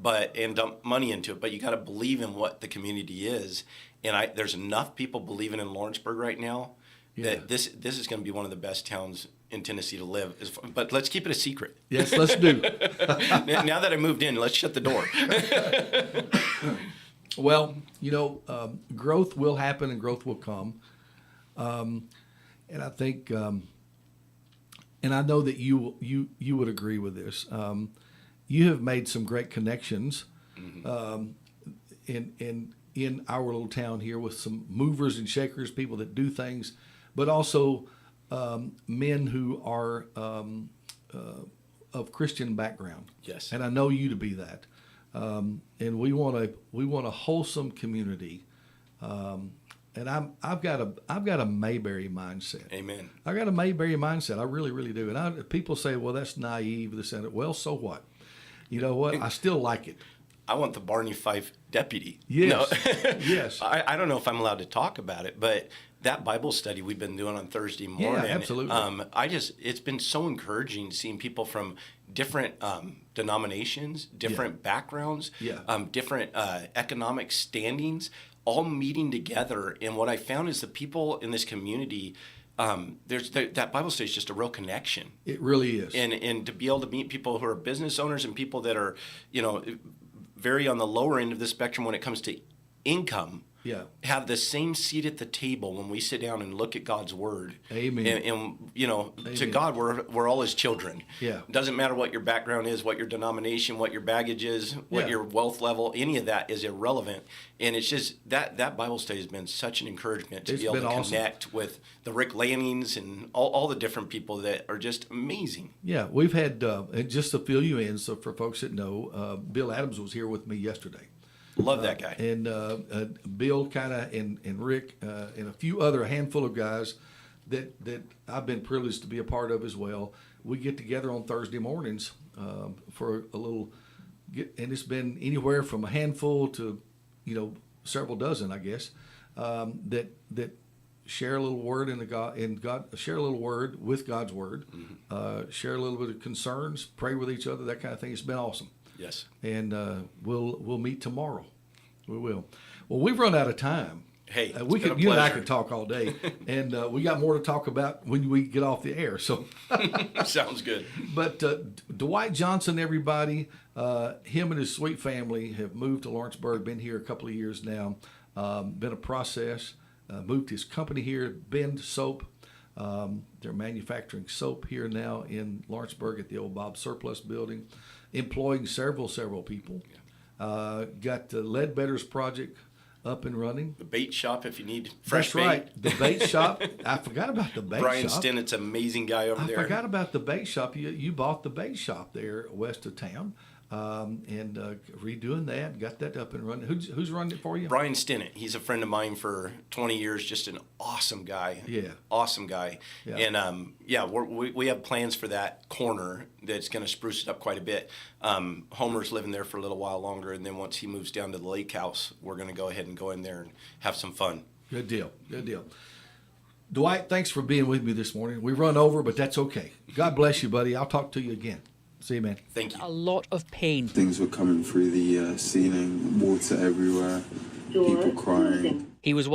and dump money into it. But you got to believe in what the community is. And there's enough people believing in Lawrenceburg right now that this is going to be one of the best towns in Tennessee to live. But let's keep it a secret. Yes, let's do. Now that I moved in, let's shut the door. Well, growth will happen and growth will come. And I think, and I know that you would agree with this. You have made some great connections mm-hmm. In our little town here with some movers and shakers, people that do things, but also men who are of Christian background. Yes. And I know you to be that. And we want a wholesome community. And I've got a Mayberry mindset. Amen. I got a Mayberry mindset. I really, really do. And people say, well, that's naive. Well, so what? You know what? I still like it. I want the Barney Fife deputy. Yes. No. Yes. I don't know if I'm allowed to talk about it, but that Bible study we've been doing on Thursday morning. Yeah, absolutely. It's been so encouraging seeing people from different denominations, different backgrounds, different economic standings, all meeting together. And what I found is the people in this community, that Bible study is just a real connection. It really is. And to be able to meet people who are business owners and people that are, very on the lower end of the spectrum when it comes to income, have the same seat at the table when we sit down and look at God's word. Amen. And Amen. To God, we're all his children. Yeah. It doesn't matter what your background is, what your denomination, what your baggage is, what your wealth level, any of that is irrelevant. And it's just that Bible study has been such an encouragement to be able to connect with the Rick Lannings and all the different people that are just amazing. Yeah, we've had, and just to fill you in, so for folks that know, Bill Adams was here with me yesterday. Love that guy. And Bill and Rick and a handful of guys that I've been privileged to be a part of as well. We get together on Thursday mornings for a little, and it's been anywhere from a handful to several dozen, I guess, that share a little word share a little word with God's word, share a little bit of concerns, pray with each other, that kind of thing. It's been awesome. Yes. And we'll meet tomorrow. We will. Well, we've run out of time. Hey, you and I could talk all day, and we got more to talk about when we get off the air. So sounds good. But Dwight Johnson, everybody, him and his sweet family have moved to Lawrenceburg. Been here a couple of years now. Been a process. Moved his company here, Bend Soap. They're manufacturing soap here now in Lawrenceburg at the old Bob Surplus building, employing several people. Got the Ledbetter's project up and running. The bait shop, if you need fresh bait. That's right. The bait shop. I forgot about the bait Brian shop. Stinnet's an amazing guy over there. I forgot about the bait shop. You bought the bait shop there west of town, and redoing that. Got that up and running. Who's running it for you? Brian Stinnett. He's a friend of mine for 20 years. Just an awesome guy. Yeah. Awesome guy. Yeah. And we have plans for that corner that's going to spruce it up quite a bit. Homer's living there for a little while longer, and then once he moves down to the lake house, we're going to go ahead and go in there and have some fun. Good deal. Dwight, thanks for being with me this morning. We run over, but that's okay. God bless you, buddy. I'll talk to you again. See you, man. Thank you. A lot of pain. Things were coming through the ceiling, water everywhere, people crying. He was one